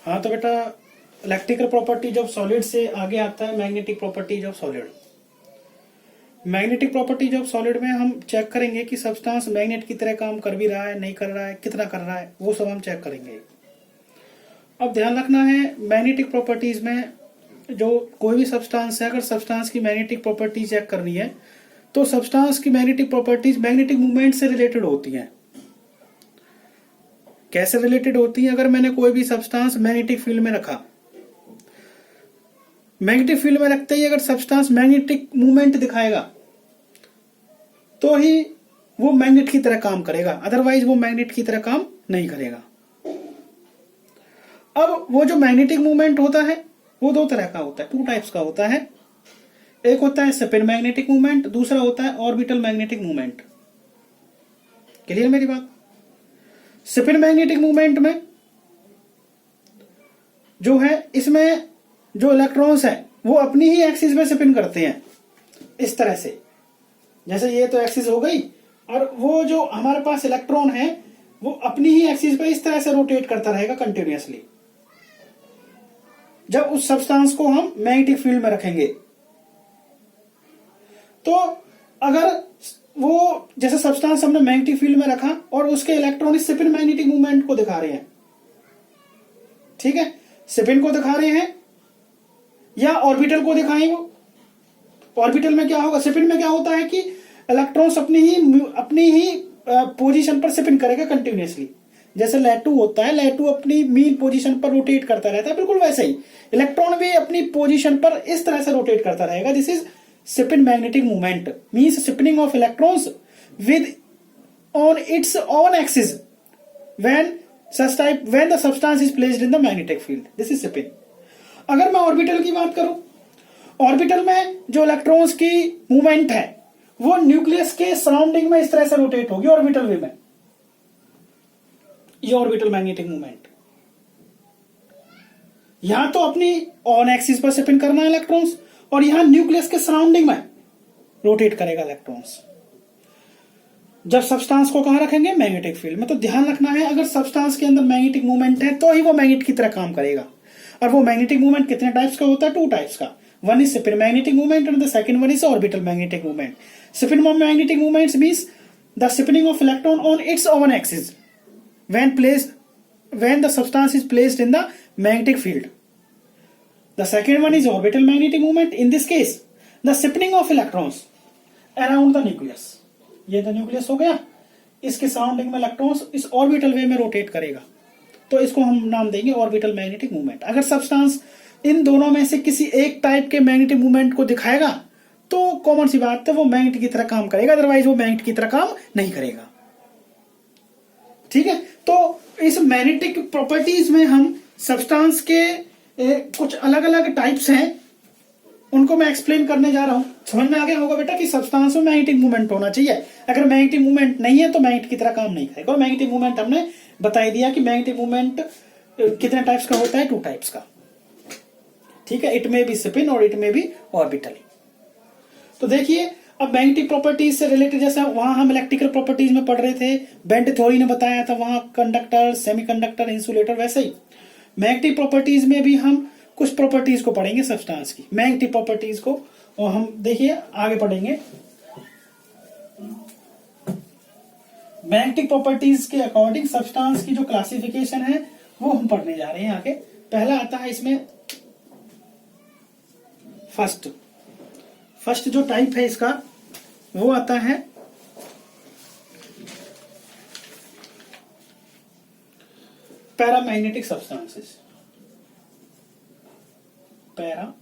हाँ तो बेटा इलेक्ट्रिकल प्रॉपर्टीज ऑफ सॉलिड से आगे आता है magnetic properties of solid. Magnetic properties of solid में हम चेक करेंगे कि सब्सटेंस मैग्नेट की तरह काम कर भी रहा है, नहीं कर रहा है, कितना कर रहा है, वो सब हम चेक करेंगे। अब ध्यान रखना है मैग्नेटिक प्रॉपर्टीज में जो कोई भी सब्सटेंस है, अगर सब्सटेंस की मैग्नेटिक प्रॉपर्टी चेक करनी है तो सब्सटेंस की मैग्नेटिक प्रॉपर्टीज मैग्नेटिक मूवमेंट से रिलेटेड होती हैं। कैसे रिलेटेड होती हैं? अगर मैंने कोई भी सब्सटेंस मैग्नेटिक फील्ड में रखा, मैग्नेटिक फील्ड में रखते ही अगर सब्सटेंस मैग्नेटिक मूवमेंट दिखाएगा तो ही वो मैग्नेट की तरह काम करेगा, अदरवाइज वो मैग्नेट की तरह काम नहीं करेगा। अब वो जो मैग्नेटिक मूवमेंट होता है वो दो तरह का होता है, टू टाइप्स का होता है। एक होता है स्पिन मैग्नेटिक मूवमेंट, दूसरा होता है ऑर्बिटल मैग्नेटिक मूवमेंट। क्लियर मेरी बात? स्पिन मैग्नेटिक मूवमेंट में जो है, इसमें जो इलेक्ट्रॉन्स है वो अपनी ही एक्सिस में स्पिन करते हैं इस तरह से, जैसे ये तो एक्सिस हो गई, और वो जो हमारे पास इलेक्ट्रॉन है वो अपनी ही एक्सिस पे इस तरह से रोटेट करता रहेगा कंटिन्यूअसली, जब उस सब्सटेंस को हम मैग्नेटिक फील्ड में रखेंगे। तो अगर वो जैसे सब्सटेंस हमने मैग्नेटिक फील्ड में रखा और उसके इलेक्ट्रॉन इस स्पिन मैग्नेटिक मूवमेंट को दिखा रहे हैं, ठीक है, स्पिन को दिखा रहे हैं या ऑर्बिटल को दिखाएं। वो ऑर्बिटल में क्या होगा, स्पिन में क्या होता है कि इलेक्ट्रॉन्स अपनी ही पोजीशन पर स्पिन करेगा कंटिन्यूअसली। जैसे लेटू होता है, लेटू अपनी मीन पोजीशन पर रोटेट करता रहता है, बिल्कुल वैसे ही इलेक्ट्रॉन भी अपनी पोजीशन पर इस तरह से रोटेट करता रहेगा। This is spin magnetic movement, means spinning of electrons with on its own axis when the substance is placed in the magnetic field, this is spin. अगर मैं ऑर्बिटल की बात करूं, ऑर्बिटल में जो इलेक्ट्रॉन्स की मूवमेंट है वो न्यूक्लियस के सराउंडिंग में इस तरह से रोटेट होगी ऑर्बिटल वे में, ये ऑर्बिटल मैग्नेटिक मूवमेंट। यहां तो अपनी ऑन एक्सिस पर स्पिन करना है इलेक्ट्रॉन्स, और यहां न्यूक्लियस के सराउंडिंग में रोटेट करेगा इलेक्ट्रॉन्स। जब सब्सटेंस को कहां रखेंगे, मैग्नेटिक फील्ड में। तो ध्यान रखना है अगर सब्सटेंस के अंदर मैग्नेटिक मूवमेंट है तो ही वो मैग्नेट की तरह काम करेगा। और वो मैग्नेटिक मूवमेंट कितने टाइप्स का होता है? टू टाइप्स का। One is spin magnetic movement and the second one is orbital magnetic movement. Spin magnetic movements means the spinning of electron on its own axis when the substance is placed in the magnetic field. The second one is orbital magnetic movement. In this case, the spinning of electrons around the nucleus. ये तो nucleus हो गया, इसके surrounding में electrons इस orbital वे में rotate करेगा, तो इसको हम नाम देंगे ऑर्बिटल मैग्नेटिक मूवमेंट। अगर सब्सटेंस इन दोनों में से किसी एक टाइप के मैग्नेटिक मूवमेंट को दिखाएगा तो कॉमन सी बात है वो मैग्नेट की तरह काम करेगा, अदरवाइज वो मैग्नेट की तरह काम नहीं करेगा। ठीक है, तो इस मैग्नेटिक प्रॉपर्टीज में हम सब्सटेंस के कुछ अलग अलग टाइप्स हैं, उनको मैं एक्सप्लेन करने जा रहा हूं। समझ में आ गया होगा बेटा कि सब्सटेंस में मैग्नेटिक मूवमेंट होना चाहिए। अगर मैग्नेटिक मूवमेंट नहीं है तो मैग्नेट की तरह काम नहीं करेगा। और मैग्नेटिक मूवमेंट हमने बता दिया कि मैग्नेटिक मूवमेंट कितने टाइप्स का होता है, टू टाइप्स का। ठीक है, इट में भी स्पिन और इट में भी ऑर्बिटल। तो देखिए अब मैग्नेटिक प्रॉपर्टीज से रिलेटेड, जैसे वहां हम इलेक्ट्रिकल प्रॉपर्टीज में पढ़ रहे थे, बेंट थ्योरी ने बताया था वहां कंडक्टर, सेमीकंडक्टर, इंसुलेटर, वैसे ही मैग्नेटिक प्रॉपर्टीज में भी हम कुछ प्रॉपर्टीज को पढ़ेंगे सब्सटेंस की, मैग्नेटिक प्रॉपर्टीज को। और हम देखिए आगे पढ़ेंगे मैग्नेटिक प्रॉपर्टीज के अकॉर्डिंग सब्सटेंस की जो क्लासिफिकेशन है वो हम पढ़ने जा रहे हैं आगे। पहला आता है इसमें फर्स्ट जो टाइप है इसका वो आता है पैरामैग्नेटिक सब्सटेंसेस। पैरामैग्नेटिक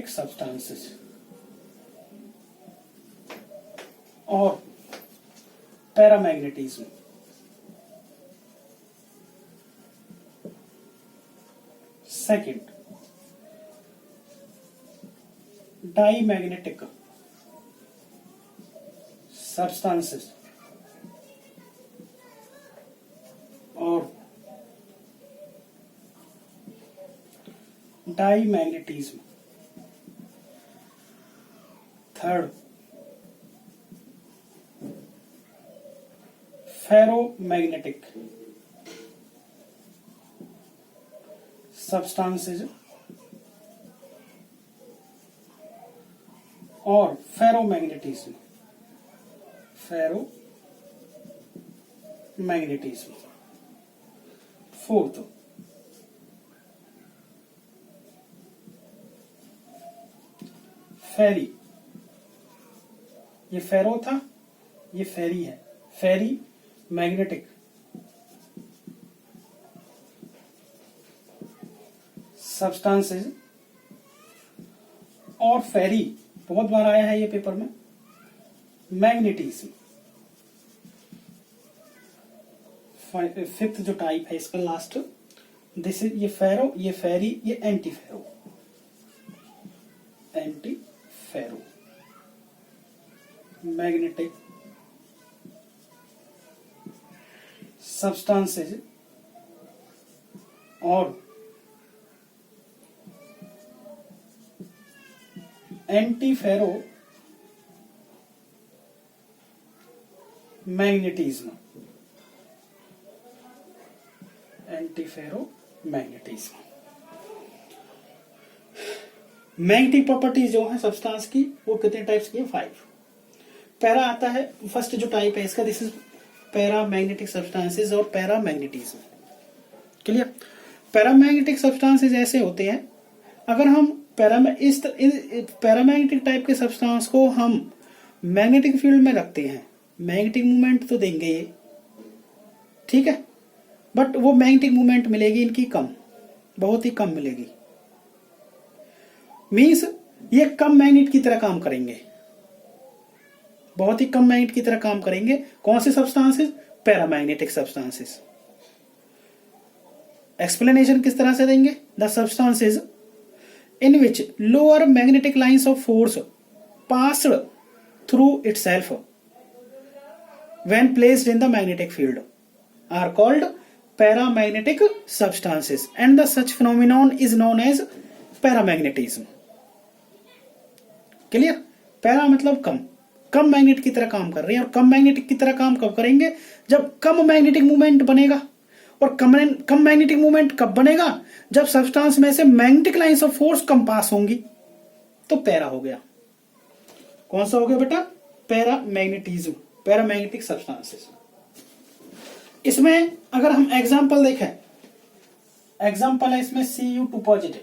सब्सटेंसेस और पैरामैग्नेटिज्म। सेकंड, डाईमैग्नेटिक सब्सटेंसेस और डाईमैग्नेटिज्म। थर्ड, फेरोमैग्नेटिक सब्सटेंसेज और फेरोमैग्नेटिज्म। फोर्थ, फेरी। ये फेरो था, ये फेरी है। फेरी मैग्नेटिक सब्सटेंसेज और फेरी, बहुत बार आया है ये पेपर में, मैग्नेटिज्म। फिफ्थ जो टाइप है इसका लास्ट, दिस इज, ये फेरो, ये फेरी, ये एंटी फेरो। मैग्नेटिक सब्सटेंसेज और anti ferro magnetism. Magnetic properties जो है सब्सटेंस की, वो कितने टाइप्स की है? 5। पैरा आता है, फर्स्ट जो टाइप है इसका, दिस इज पैरामैग्नेटिक सब्सटेंसेज और पैरामैग्नेटिज्म। क्लियर? पैरामैग्नेटिक सब्सटेंसेज ऐसे होते हैं, अगर हम पैरामैग्नेटिक टाइप के सब्सटेंस को हम मैग्नेटिक फील्ड में रखते हैं, मैग्नेटिक मूवमेंट तो देंगे ये, ठीक है, बट वो मैग्नेटिक मूवमेंट मिलेगी इनकी कम, बहुत ही कम मिलेगी। मींस ये कम मैग्नेट की तरह काम करेंगे, बहुत ही कम मैग्नेट की तरह काम करेंगे। कौन से सब्सटेंसेस? Paramagnetic substances. एक्सप्लेनेशन किस तरह से देंगे? The substances in which lower magnetic lines of force passed through itself when placed in the magnetic field are called paramagnetic substances, and the such phenomenon is known as paramagnetism. Clear? Para मतलब कम, कम magnet की तरह काम कर रहे हैं, और कम magnetic की तरह काम कब करेंगे? जब कम मैग्नेटिक मूवमेंट बनेगा। और कम मैग्नेटिक मूवमेंट कब बनेगा? जब सब्सटेंस में से मैग्नेटिक लाइंस ऑफ फोर्स कम पास होंगी, तो पैरा हो गया। कौन सा हो गया बेटा? Paramagnetism, paramagnetic substances. इसमें अगर हम एग्जांपल देखें, एग्जांपल है इसमें Cu2 positive,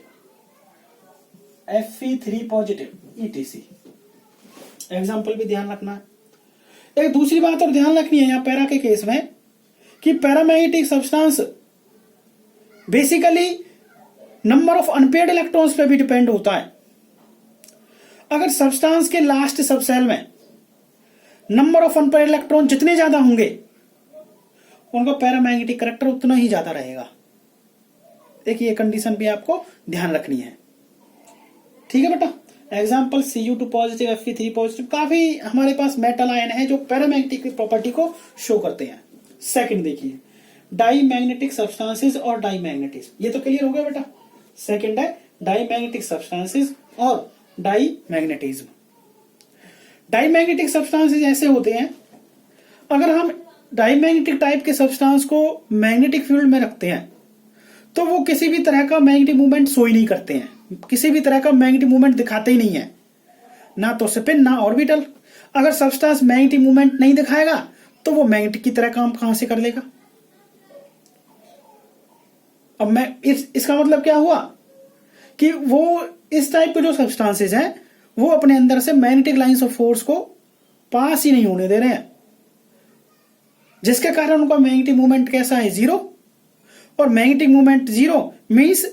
Fe3 positive, ETC। Example भी ध्यान रखना है। एक दूसरी बात और ध्यान रखनी है यहां पैरा के केस में, कि paramagnetic substance basically number of unpaired electrons पे भी डिपेंड होता है। अगर सब्सटेंस के लास्ट सबसेल में नंबर ऑफ अनपेयर्ड इलेक्ट्रॉन जितने ज्यादा होंगे, उनका पैरामैग्नेटिक करैक्टर उतना ही ज्यादा रहेगा। देखिए, ये कंडीशन भी आपको ध्यान रखनी है, ठीक है बेटा। Example Cu2 positive, Fe3 positive, काफी हमारे पास मेटल आयन है जो पैरामैग्नेटिक प्रॉपर्टी को शो करते हैं। सेकंड देखिए, डाईमैग्नेटिक सब्सटेंसेस और डाईमैग्नेटिज्म। ये तो क्लियर हो गया बेटा। सेकंड है डाईमैग्नेटिक सब्सटेंसेस और डाईमैग्नेटिज्म। डाईमैग्नेटिक सब्सटेंसेस ऐसे होते हैं, अगर हम डाईमैग्नेटिक टाइप के सब्सटेंस को मैग्नेटिक फील्ड में रखते हैं, तो वो किसी भी तरह का मैग्नेटिक मूवमेंट शो ही नहीं करते हैं, किसी भी तरह का मैग्नेटिक मूवमेंट दिखाते ही नहीं है, ना तो स्पिन ना ऑर्बिटल। अगर सब्सटेंस मैग्नेटिक मूवमेंट नहीं दिखाएगा, तो वो मैग्नेटिक की तरह काम कहां से कर लेगा? अब मैं इसका मतलब क्या हुआ कि वो इस टाइप के जो सब्सटेंसेस हैं, वो अपने अंदर से मैग्नेटिक लाइंस ऑफ फोर्स को पास ही नहीं होने दे रहे हैं, जिसके कारण उनका मैग्नेटिक मूवमेंट कैसा है? जीरो। और मैग्नेटिक मूवमेंट जीरो मीन्स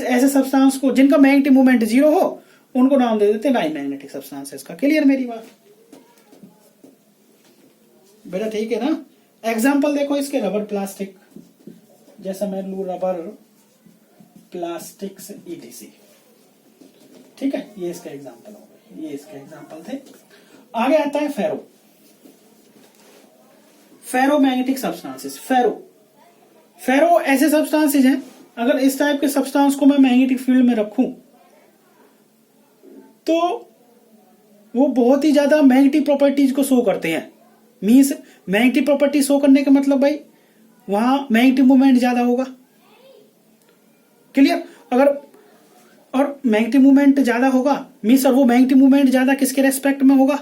ऐसे सब्सटेंस को जिनका मैग्नेटिक मूवमेंट जीरो हो, उनको नाम दे देते हैं डाईमैग्नेटिक सब्सटेंसेस का। क्लियर मेरी बात बेटा? ठीक है ना। एग्जाम्पल देखो इसके, रबर प्लास्टिक, जैसा मैं लू रबर प्लास्टिक्स ETC, ठीक है, ये इसका एग्जाम्पल हो गया, ये इसके एग्जाम्पल थे। आगे आता है फेरोमैग्नेटिक सब्सटेंसेस। फेरो ऐसे सब्सटेंसेस हैं, अगर इस टाइप के सब्सटेंस को मैं मैग्नेटिक फील्ड में रखूं, तो वो बहुत ही ज्यादा मैग्नेटिक प्रॉपर्टीज को शो करते हैं। मीन्स मैग्नेटिक प्रॉपर्टी शो करने का मतलब भाई वहां मैग्नेटिक मूवमेंट ज्यादा होगा। क्लियर? अगर और मैग्नेटिक मूवमेंट ज्यादा होगा मीन्स और वो मैग्नेटिक मूवमेंट ज्यादा किसके रेस्पेक्ट में होगा?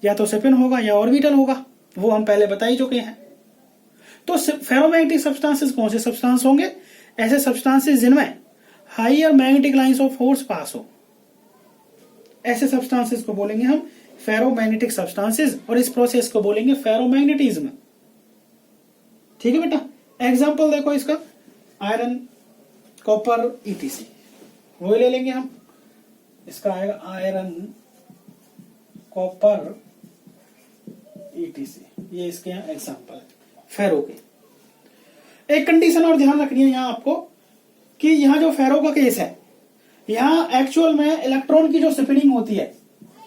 या तो स्पिन होगा या ऑर्बिटल होगा, वो हम पहले बता ही चुके हैं। तो फेरोमैग्नेटिक सब्सटेंसेस कौन से सब्सटेंस होंगे? ऐसे सब्सटेंसेस जिनमें higher magnetic lines of force pass हो, ऐसे सब्सटेंसेस को बोलेंगे हम फेरोमैग्नेटिक सब्सटेंसेस, और इस प्रोसेस को बोलेंगे फेरोमैग्नेटिज्म। ठीक है बेटा? एग्जांपल देखो इसका, आयरन, कॉपर, ईटीसी, वो ले लेंगे हम। इसका आएगा आयरन, कॉपर, ईटीसी, ये इसके यहां एग्जांपल है फेरो के। एक कंडीशन और ध्यान रखनी है यहां आपको कि यहां जो फेरो का केस है, यहां एक्चुअल में इलेक्ट्रॉन की जो स्पिनिंग होती है,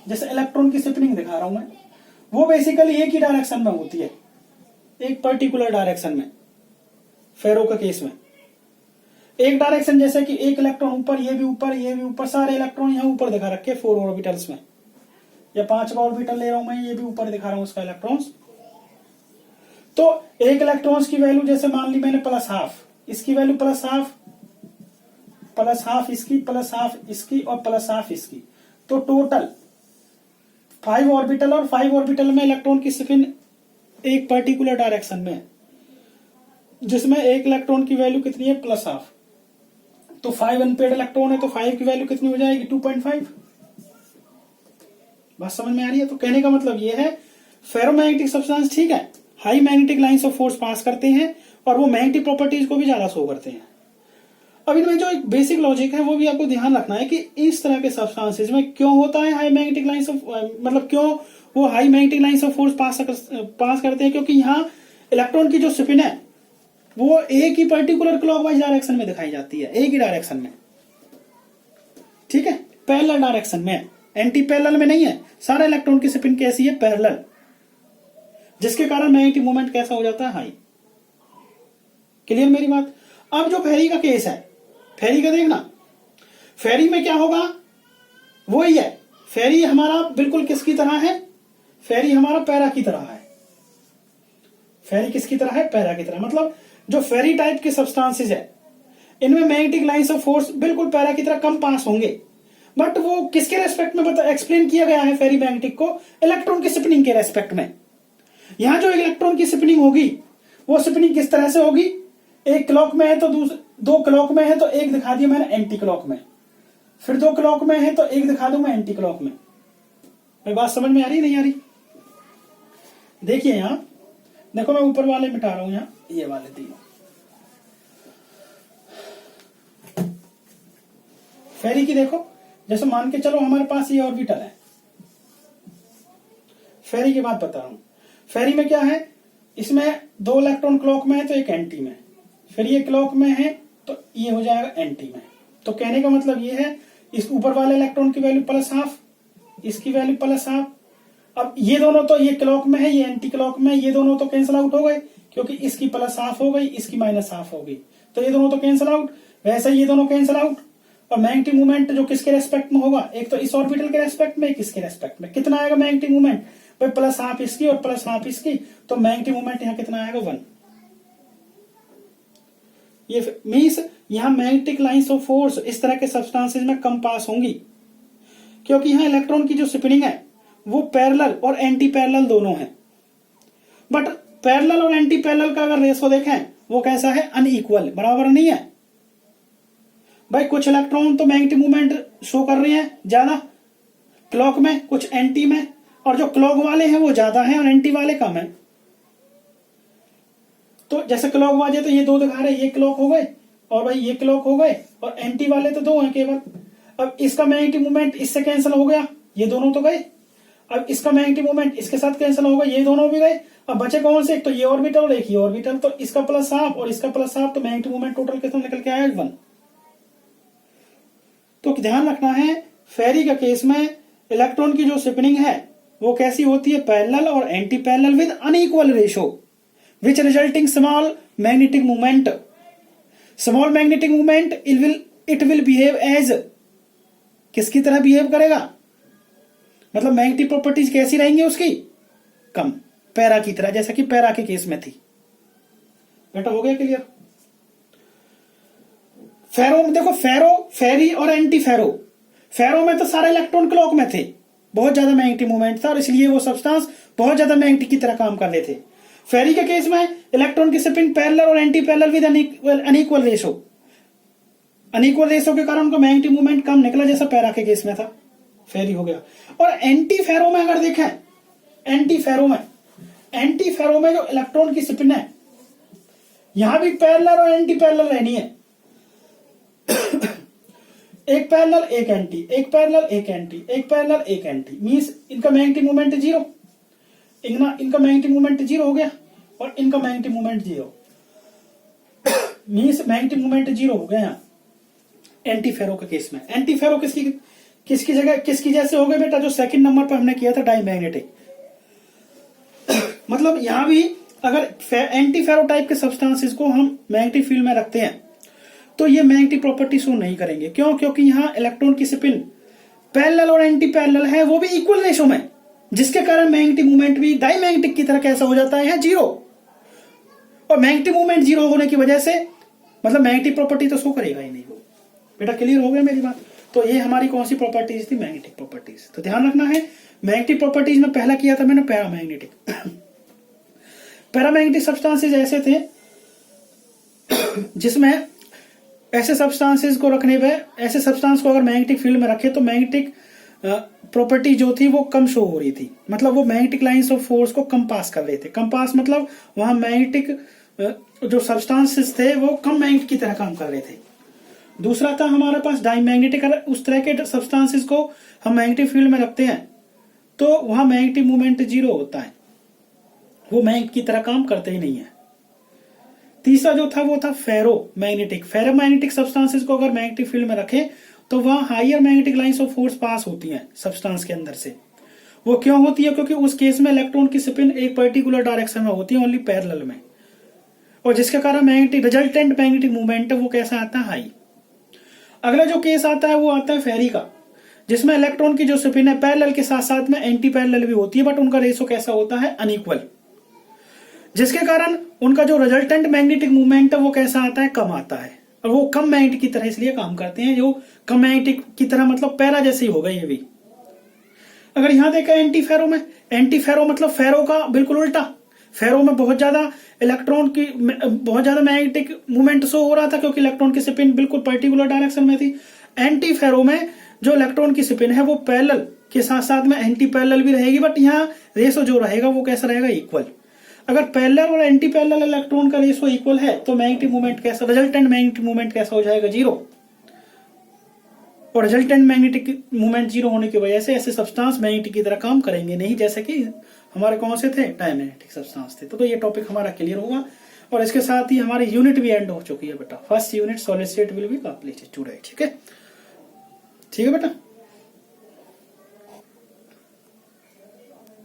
जैसे इलेक्ट्रॉन की स्पिनिंग दिखा रहा हूं मैं, वो बेसिकली एक ही डायरेक्शन में होती है, एक पर्टिकुलर डायरेक्शन में। फेरो के केस में एक डायरेक्शन, जैसे कि एक इलेक्ट्रॉन ऊपर, ये भी ऊपर, ये भी ऊपर, सारे इलेक्ट्रॉन यहां ऊपर दिखा रखे 4 ऑर्बिटल्स में, या 5 का ऑर्बिटल ले रहा हूं मैं, ये भी ऊपर दिखा रहा हूं उसका इलेक्ट्रॉन्स। तो एक इलेक्ट्रॉन्स की वैल्यू जैसे मान ली मैंने +½ इसकी वैल्यू +½ इसकी, +½ इसकी और +½ इसकी, तो टोटल 5 ऑर्बिटल, और 5 ऑर्बिटल में इलेक्ट्रॉन की स्पिन एक पर्टिकुलर डायरेक्शन में है, जिसमें एक इलेक्ट्रॉन की वैल्यू कितनी है? +½ तो 5 अनपेड इलेक्ट्रॉन है, तो 5 की वैल्यू कितनी हो जाएगी? 2.5। बात समझ में आ रही है? तो कहने का मतलब ये है फेरोमैग्नेटिक सब्सटेंस, ठीक है, high magnetic lines of force pass करते हैं और वो मैग्नेटिक प्रॉपर्टीज को भी ज्यादा शो करते हैं। अब इनमें जो एक बेसिक लॉजिक है वो भी आपको ध्यान रखना है कि इस तरह के सब्सटेंसेस में क्यों होता है हाई मैग्नेटिक लाइंस ऑफ, मतलब क्यों वो high magnetic lines of force pass करते हैं? क्योंकि यहाँ इलेक्ट्रॉन की जो स्पिन है वो एक ही पर्टिकुलर क्लॉकवाइज डायरेक्शन में दिखाई जाती है, एक ही डायरेक्शन में, ठीक है, पैरेलल डायरेक्शन में, एंटी पैरेलल में नहीं है। सारे इलेक्ट्रॉन की स्पिन कैसी है? पैरेलल, जिसके कारण मैग्नेटिक मूवमेंट कैसा हो जाता है? हाई। क्लियर मेरी बात? अब जो फेरी का केस है, फेरी का देखना, फेरी में क्या होगा? वही है, फेरी हमारा बिल्कुल किसकी तरह है? फेरी हमारा पैरा की तरह है। फेरी किसकी तरह है? पैरा की तरह। मतलब जो फेरी टाइप के सब्सटेंसेस है इनमें मैग्नेटिक लाइंस ऑफ फोर्स बिल्कुल पैरा की तरह कम पास होंगे, बट वो किसके रेस्पेक्ट में एक्सप्लेन किया गया है फेरी मैग्नेटिक को? इलेक्ट्रॉन की स्पिनिंग के रेस्पेक्ट में। यहां जो इलेक्ट्रॉन की स्पिनिंग होगी वो स्पिनिंग किस तरह से होगी? एक क्लॉक में है तो 2 क्लॉक में है तो एक दिखा दिया मैंने एंटी क्लॉक में, फिर 2 क्लॉक में है तो एक दिखा दूं मैं एंटी क्लॉक में। मेरी बात समझ में आ रही नहीं आ रही? देखिए यहां देखो, मैं ऊपर वाले मिटा रहा हूं, यहां ये वाले तीनों फेरी की देखो। जैसे मान के चलो हमारे पास ये ऑर्बिटल है, फेरी की बात बता रहा हूं। फेरी में क्या है? इसमें 2 इलेक्ट्रॉन क्लॉक में है तो एक एंटी में, फिर ये क्लॉक में है तो ये हो जाएगा एंटी में। तो कहने का मतलब ये है इस ऊपर वाले इलेक्ट्रॉन की वैल्यू +½ इसकी वैल्यू +½ अब ये दोनों तो, ये क्लॉक में है ये एंटी क्लॉक में, ये दोनों तो कैंसिल आउट हो गए क्योंकि इसकी +½ हो गई इसकी -½ हो गई, तो ये दोनों तो कैंसिल आउट। वैसे ये दोनों कैंसिल आउट, और मैग्नेटिक मूवमेंट जो किसके रेस्पेक्ट में होगा? एक तो इस ऑर्बिटल के रेस्पेक्ट में, एक इसके रेस्पेक्ट में। कितना आएगा मैग्नेटिक मूवमेंट भाई? +½ इसकी और +½ इसकी, तो मैग्नेटिक मूवमेंट यहाँ कितना आएगा? 1। ये मीन्स यहां मैग्नेटिक लाइंस ऑफ फोर्स इस तरह के सब्सटेंसेस में कम पास होंगी, क्योंकि यहां इलेक्ट्रॉन की जो स्पिनिंग है वो पैरेलल और एंटी पैरेलल दोनों है। बट पैरेलल और एंटी पैरेलल का अगर रेशो देखें वो कैसा है? अनइक्वल, बराबर नहीं है भाई। कुछ इलेक्ट्रॉन तो मैग्नेटिक मूवमेंट शो कर रहे हैं ज्यादा क्लॉक में, कुछ एंटी में, और जो क्लॉक वाले हैं वो ज्यादा हैं और एंटी वाले कम है। तो जैसे क्लॉक वाले तो ये 2 दिखा रहे, ये क्लॉक हो गए और भाई ये क्लॉक हो गए, और एंटी वाले तो 2 हैं केवल। अब इसका मैग्नेटिक मूवमेंट इससे कैंसिल हो गया, ये दोनों तो गए। अब इसका मैग्नेटिक मूवमेंट इसके साथ कैंसिल हो गया, ये दोनों भी गए। अब बचे कौन से? एक तो ये ऑर्बिटल और एक ये ऑर्बिटल, तो इसका +½ और इसका +½ तो मैग्नेटिक मूवमेंट टोटल कितना निकल के आया? 1। तो ध्यान रखना है फेरी का केस में इलेक्ट्रॉन की जो स्पिनिंग है वो कैसी होती है? पैरेलल और anti parallel with unequal ratio which resulting small magnetic movement. Small magnetic movement it will behave as, किसकी तरह बिहेव करेगा? मतलब मैग्नेटिक प्रॉपर्टीज कैसी रहेंगी उसकी? कम। पैरा की तरह, जैसा कि पैरा के केस में थी। बेटा हो गया क्लियर? फेरो में देखो, फेरो, फेरी और एंटी फेरो। फेरो में तो सारे इलेक्ट्रॉन क्लॉक में थे, बहुत ज्यादा मैग्नेटिक मूवमेंट था और इसलिए वो सब्सटेंस बहुत ज्यादा मैग्नेटिक की तरह काम कर रहे थे। फेरी के केस में इलेक्ट्रॉन की स्पिन पैरेलल और anti parallel with unequal ratio. Unequal ratio के कारण उनका मैग्नेटिक मूवमेंट कम निकला, जैसा पैरा के केस में था। फेरी हो गया। और एंटी फेरो में अगर देखें, एंटी फेरो में जो इलेक्ट्रॉन की स्पिन है, यहां भी पैरेलल और एंटी पैरेलल रहनी है। एक पैरेलल एक एंटी, एक पैरेलल एक एंटी, एक पैरेलल एक एंटी, मींस इनका मैग्नेटिक मूवमेंट जीरो। इनका मैग्नेटिक मूवमेंट जीरो हो गया और इनका magnetic movement zero, means magnetic movement zero हो गया यहाँ एंटी फेरो के केस में। एंटी फेरो किसकी जगह किसकी जैसे हो गए बेटा? जो सेकंड नंबर पर हमने किया था डाईमैग्नेटिक। मतलब यहां भी अगर एंटी फेरो टाइप के सब्सटेंसेस को हम मैग्नेटिक फील्ड में रखते हैं तो ये मैग्नेटिक प्रॉपर्टी शो नहीं करेंगे। क्यों? क्योंकि यहाँ इलेक्ट्रॉन की स्पिन पैरेलल और एंटी पैरेलल है, वो भी इक्वल रेशो में, जिसके कारण मैग्नेटिक मूवमेंट भी डाईमैग्नेटिक की तरह कैसा हो जाता है? जीरो। और मैग्नेटिक मूवमेंट जीरो होने की वजह से मतलब मैग्नेटिक प्रॉपर्टी तो शो करेगा ही नहीं वो। बेटा क्लियर हो गया मेरी बात? तो ये हमारी कौन सी प्रॉपर्टीज थी? Magnetic properties. तो ध्यान रखना है, मैग्नेटिक प्रॉपर्टीज में पहला किया था मैंने पैरामैग्नेटिक। पैरामैग्नेटिक सब्सटेंसेस ऐसे थे जिसमें ऐसे सब्सटेंसेस को रखने पे, ऐसे सब्सटेंस को अगर मैग्नेटिक फील्ड में रखे तो मैग्नेटिक प्रॉपर्टी जो थी वो कम शो हो रही थी। मतलब वो मैग्नेटिक लाइंस ऑफ फोर्स को कम पास कर रहे थे। कम पास मतलब वहां मैग्नेटिक जो सब्सटेंसेस थे वो कम मैग्नेटिक की तरह काम कर रहे थे। दूसरा था हमारे पास डाईमैग्नेटिक। अगर उस तरह के सब्सटेंसेस को हम मैग्नेटिक फील्ड में रखते हैं तो वहां मैग्नेटिक मूवमेंट जीरो होता है, वो मैग्नेट की तरह काम करते ही नहीं है। तीसरा जो था वो था फेरोमैग्नेटिक। फेरोमैग्नेटिक सब्सटेंसेस को अगर मैग्नेटिक फील्ड में रखें तो वहां higher magnetic lines of force pass होती हैं सब्सटेंस के अंदर से। वो क्यों होती है? क्योंकि उस केस में इलेक्ट्रॉन की स्पिन एक पर्टिकुलर डायरेक्शन में होती है, ओनली पैरेलल में, और जिसके कारण मैग्नेटिक रिजल्टेंट मैग्नेटिक मूवमेंट वो कैसा आता है? हाई। अगला जो केस आता है वो आता है फेरी का, जिसमें इलेक्ट्रॉन की जो स्पिन है पैरेलल के साथ साथ में एंटी पैरेलल भी होती है, बट उनका रेशो कैसा होता है? अनइक्वल, जिसके कारण उनका जो रिजल्टेंट मैग्नेटिक मूवमेंट है वो कैसा आता है? कम आता है। और वो कम मैग्नेटिक की तरह इसलिए काम करते हैं, जो कम मैग्नेटिक की तरह मतलब पैरा जैसे ही होगा ये भी। अगर यहां देखा एंटी फेरो में, एंटी फेरो मतलब फेरो का बिल्कुल उल्टा। फेरो में बहुत ज्यादा इलेक्ट्रॉन की बहुत ज्यादा मैग्नेटिक मूवमेंट शो हो रहा था क्योंकि इलेक्ट्रॉन की स्पिन बिल्कुल पर्टिकुलर डायरेक्शन में थी। एंटी फेरो में जो इलेक्ट्रॉन की स्पिन है वो पैरेलल के साथ साथ में एंटी पैरेलल भी रहेगी, बट यहाँ रेशो जो रहेगा वो कैसा रहेगा? इक्वल। अगर पैरेलल और एंटी पैरेलल इलेक्ट्रॉन का रेशो इक्वल है तो मैग्नेटिक मूवमेंट कैसा, रिजल्टेंट मैग्नेटिक मूवमेंट कैसा हो जाएगा? जीरो। और रिजल्टेंट मैग्नेटिक मूवमेंट जीरो होने की वजह से ऐसे सब्सटेंस मैग्नेटिक की तरह काम करेंगे नहीं, जैसे कि हमारे कौन से थे? डायमैग्नेटिक सब्सटेंस थे। तो ये टॉपिक हमारा क्लियर होगा और इसके साथ ही हमारी यूनिट भी एंड हो चुकी है बेटा। First unit solid state will be completed today. ठीक है बेटा।